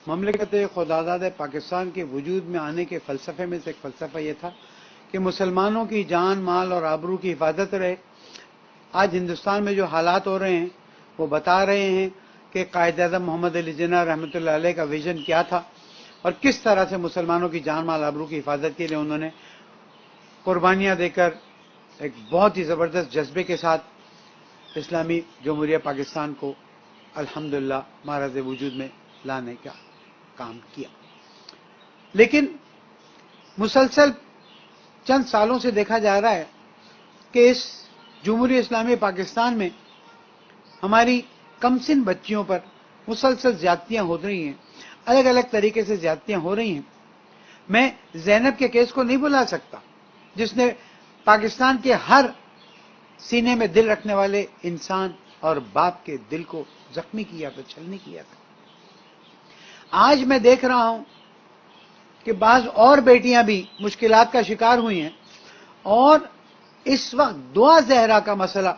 مملکت خداداد پاکستان کے وجود میں آنے کے فلسفے میں سے ایک فلسفہ یہ تھا کہ مسلمانوں کی جان، مال اور آبرو کی حفاظت رہے۔ آج ہندوستان میں جو حالات ہو رہے ہیں وہ بتا رہے ہیں کہ قائد اعظم محمد علی جناح رحمۃ اللہ علیہ کا ویژن کیا تھا اور کس طرح سے مسلمانوں کی جان، مال، آبرو کی حفاظت کے لیے انہوں نے قربانیاں دے کر ایک بہت ہی زبردست جذبے کے ساتھ اسلامی جمہوریہ پاکستان کو الحمدللہ معرض وجود میں لانے کا کام کیا۔ لیکن مسلسل چند سالوں سے دیکھا جا رہا ہے کہ اس جمہوریہ اسلامی پاکستان میں ہماری کمسن بچیوں پر مسلسل زیادتیاں ہو رہی ہیں، الگ الگ طریقے سے زیادتیاں ہو رہی ہیں۔ میں زینب کے کیس کو نہیں بھلا سکتا جس نے پاکستان کے ہر سینے میں دل رکھنے والے انسان اور باپ کے دل کو زخمی کیا تھا، چھلنی کیا تھا۔ آج میں دیکھ رہا ہوں کہ بعض اور بیٹیاں بھی مشکلات کا شکار ہوئی ہیں اور اس وقت دعا زہرا کا مسئلہ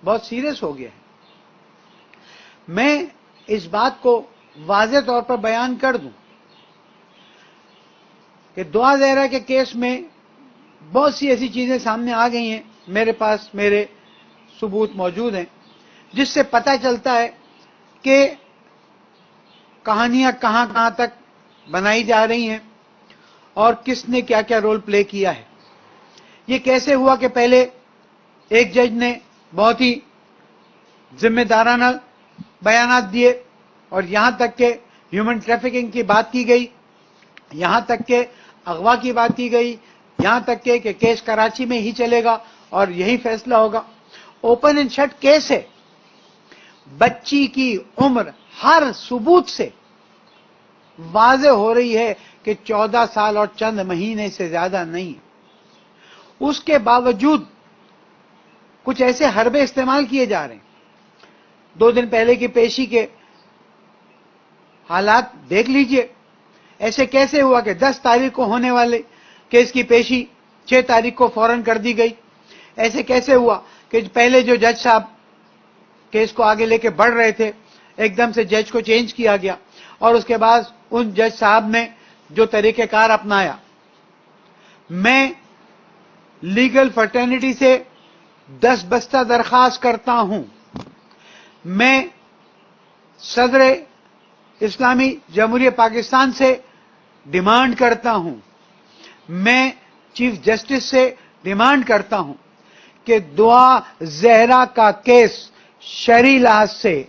بہت سیریس ہو گیا ہے۔ میں اس بات کو واضح طور پر بیان کر دوں کہ دعا زہرا کے کیس میں بہت سی ایسی چیزیں سامنے آ گئی ہیں، میرے پاس میرے ثبوت موجود ہیں، جس سے پتہ چلتا ہے کہ کہانیاں کہاں کہاں تک بنائی جا رہی ہیں اور کس نے کیا کیا رول پلے کیا ہے۔ یہ کیسے ہوا کہ پہلے ایک جج نے بہت ہی ذمہ دارانہ بیانات دیے اور یہاں تک کہ ہیومن ٹریفکنگ کی بات کی گئی، یہاں تک کہ اغوا کی بات کی گئی، یہاں تک کہ کیس کراچی میں ہی چلے گا اور یہی فیصلہ ہوگا۔ اوپن اینڈ شٹ کیس ہے۔ بچی کی عمر ہر ثبوت سے واضح ہو رہی ہے کہ 14 سال اور چند مہینے سے زیادہ نہیں۔ اس کے باوجود کچھ ایسے حربے استعمال کیے جا رہے ہیں۔ 2 دن پہلے کی پیشی کے حالات دیکھ لیجئے۔ ایسے کیسے ہوا کہ 10 تاریخ کو ہونے والے کیس کی پیشی 6 تاریخ کو فوراً کر دی گئی؟ ایسے کیسے ہوا کہ پہلے جو جج صاحب کیس کو آگے لے کے بڑھ رہے تھے ایک دم سے جج کو چینج کیا گیا اور اس کے بعد ان جج صاحب نے جو طریقہ کار اپنایا؟ میں لیگل فرٹرنیٹی سے دستبستہ درخواست کرتا ہوں، میں صدر اسلامی جمہوریہ پاکستان سے ڈیمانڈ کرتا ہوں، میں چیف جسٹس سے ڈیمانڈ کرتا ہوں کہ دعا زہرا کا کیس شرعی لحاظ سے،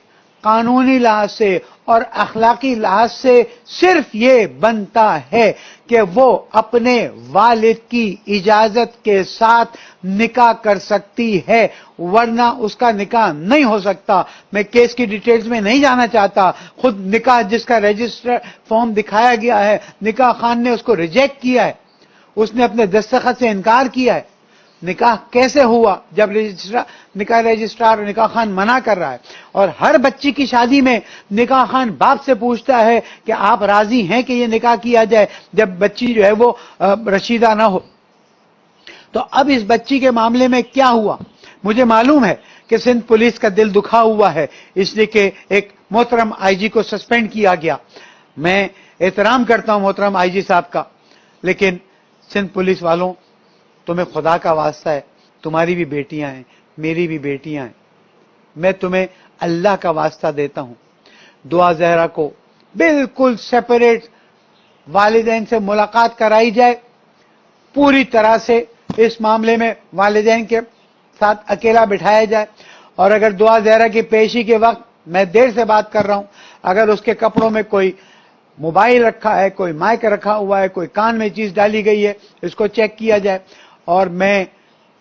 قانونی لحاظ سے اور اخلاقی لحاظ سے صرف یہ بنتا ہے کہ وہ اپنے والد کی اجازت کے ساتھ نکاح کر سکتی ہے، ورنہ اس کا نکاح نہیں ہو سکتا۔ میں کیس کی ڈیٹیلز میں نہیں جانا چاہتا۔ خود نکاح جس کا رجسٹر فارم دکھایا گیا ہے، نکاح خان نے اس کو ریجیکٹ کیا ہے، اس نے اپنے دستخط سے انکار کیا ہے۔ نکاح کیسے ہوا جب نکاح رجسٹرار نکاح خان منع کر رہا ہے؟ اور ہر بچی کی شادی میں نکاح خان باپ سے پوچھتا ہے کہ آپ راضی ہیں کہ یہ نکاح کیا جائے جب بچی جو ہے وہ رشیدہ نہ ہو۔ تو اب اس بچی کے معاملے میں کیا ہوا؟ مجھے معلوم ہے کہ سندھ پولیس کا دل دکھا ہوا ہے، اس لیے کہ ایک محترم آئی جی کو سسپینڈ کیا گیا۔ میں احترام کرتا ہوں محترم آئی جی صاحب کا، لیکن سندھ پولیس والوں، تمہیں خدا کا واسطہ ہے، تمہاری بھی بیٹیاں ہیں، میری بھی بیٹیاں ہیں، میں تمہیں اللہ کا واسطہ دیتا ہوں، دعا زہرا کو بالکل سیپریٹ والدین سے ملاقات کرائی جائے، پوری طرح سے اس معاملے میں والدین کے ساتھ اکیلا بٹھایا جائے، اور اگر دعا زہرا کی پیشی کے وقت، میں دیر سے بات کر رہا ہوں، اگر اس کے کپڑوں میں کوئی موبائل رکھا ہے، کوئی مائک رکھا ہوا ہے، کوئی کان میں چیز ڈالی گئی ہے، اس کو چیک کیا جائے۔ اور میں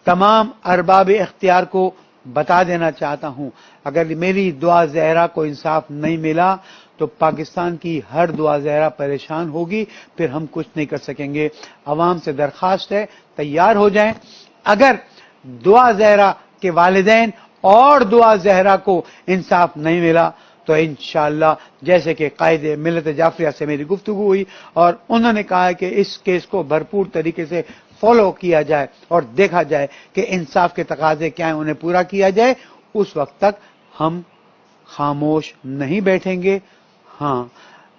تمام ارباب اختیار کو بتا دینا چاہتا ہوں، اگر میری دعا زہرا کو انصاف نہیں ملا تو پاکستان کی ہر دعا زہرا پریشان ہوگی، پھر ہم کچھ نہیں کر سکیں گے۔ عوام سے درخواست ہے، تیار ہو جائیں۔ اگر دعا زہرا کے والدین اور دعا زہرا کو انصاف نہیں ملا تو انشاءاللہ جیسے کہ قائد ملت جعفریہ سے میری گفتگو ہوئی اور انہوں نے کہا کہ اس کیس کو بھرپور طریقے سے فالو کیا جائے اور دیکھا جائے کہ انصاف کے تقاضے کیا ہیں، انہیں پورا کیا جائے، اس وقت تک ہم خاموش نہیں بیٹھیں گے۔ ہاں،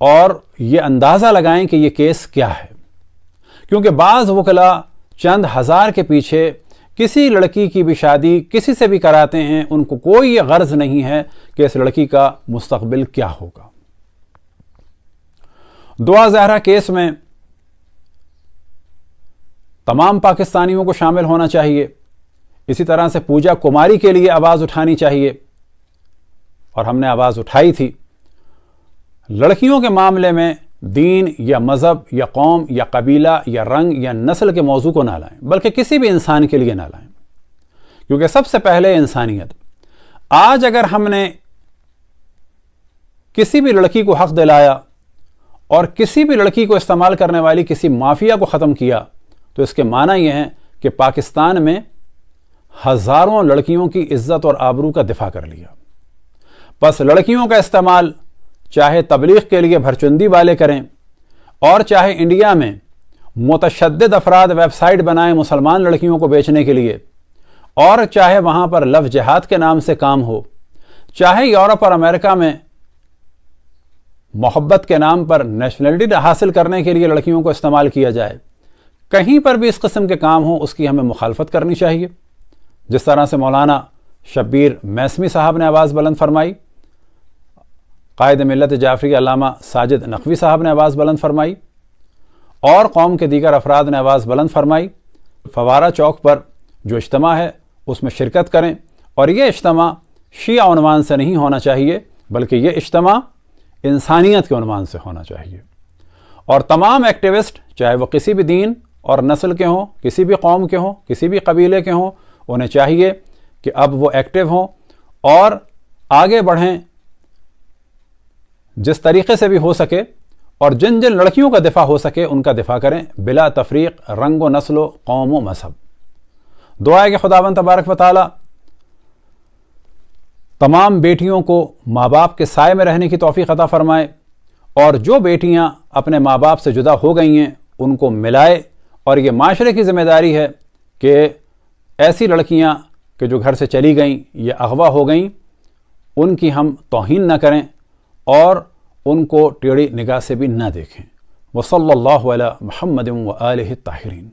اور یہ اندازہ لگائیں کہ یہ کیس کیا ہے، کیونکہ بعض وکلا چند ہزار کے پیچھے کسی لڑکی کی بھی شادی کسی سے بھی کراتے ہیں، ان کو کوئی یہ غرض نہیں ہے کہ اس لڑکی کا مستقبل کیا ہوگا۔ دعا زہرا کیس میں تمام پاکستانیوں کو شامل ہونا چاہیے، اسی طرح سے پوجا کماری کے لیے آواز اٹھانی چاہیے، اور ہم نے آواز اٹھائی تھی۔ لڑکیوں کے معاملے میں دین یا مذہب یا قوم یا قبیلہ یا رنگ یا نسل کے موضوع کو نہ لائیں، بلکہ کسی بھی انسان کے لیے نہ لائیں، کیونکہ سب سے پہلے انسانیت۔ آج اگر ہم نے کسی بھی لڑکی کو حق دلایا اور کسی بھی لڑکی کو استعمال کرنے والی کسی مافیا کو ختم کیا، تو اس کے معنی یہ ہے کہ پاکستان میں ہزاروں لڑکیوں کی عزت اور آبرو کا دفاع کر لیا۔ بس لڑکیوں کا استعمال چاہے تبلیغ کے لیے بھرچندی والے کریں، اور چاہے انڈیا میں متشدد افراد ویب سائٹ بنائیں مسلمان لڑکیوں کو بیچنے کے لیے، اور چاہے وہاں پر لو جہاد کے نام سے کام ہو، چاہے یورپ اور امریکہ میں محبت کے نام پر نیشنلٹی حاصل کرنے کے لیے لڑکیوں کو استعمال کیا جائے، کہیں پر بھی اس قسم کے کام ہوں اس کی ہمیں مخالفت کرنی چاہیے۔ جس طرح سے مولانا شبیر میسمی صاحب نے آواز بلند فرمائی، قائد ملت جعفری علامہ ساجد نقوی صاحب نے آواز بلند فرمائی، اور قوم کے دیگر افراد نے آواز بلند فرمائی۔ فوارہ چوک پر جو اجتماع ہے اس میں شرکت کریں، اور یہ اجتماع شیعہ عنوان سے نہیں ہونا چاہیے، بلکہ یہ اجتماع انسانیت کے عنوان سے ہونا چاہیے۔ اور تمام ایکٹیوسٹ چاہے وہ کسی بھی دین اور نسل کے ہوں، کسی بھی قوم کے ہوں، کسی بھی قبیلے کے ہوں، انہیں چاہیے کہ اب وہ ایکٹیو ہوں اور آگے بڑھیں جس طریقے سے بھی ہو سکے، اور جن جن لڑکیوں کا دفاع ہو سکے ان کا دفاع کریں بلا تفریق، رنگ و نسل و قوم و مذہب۔ دعا ہے کہ خداوند تبارک و تعالی تمام بیٹیوں کو ماں باپ کے سائے میں رہنے کی توفیق عطا فرمائے، اور جو بیٹیاں اپنے ماں باپ سے جدا ہو گئی ہیں ان کو ملائے، اور یہ معاشرے کی ذمہ داری ہے کہ ایسی لڑکیاں کہ جو گھر سے چلی گئیں یا اغوا ہو گئیں ان کی ہم توہین نہ کریں اور ان کو ٹیڑھی نگاہ سے بھی نہ دیکھیں۔ وصلی اللہ علی محمد و آلہ الطاہرین۔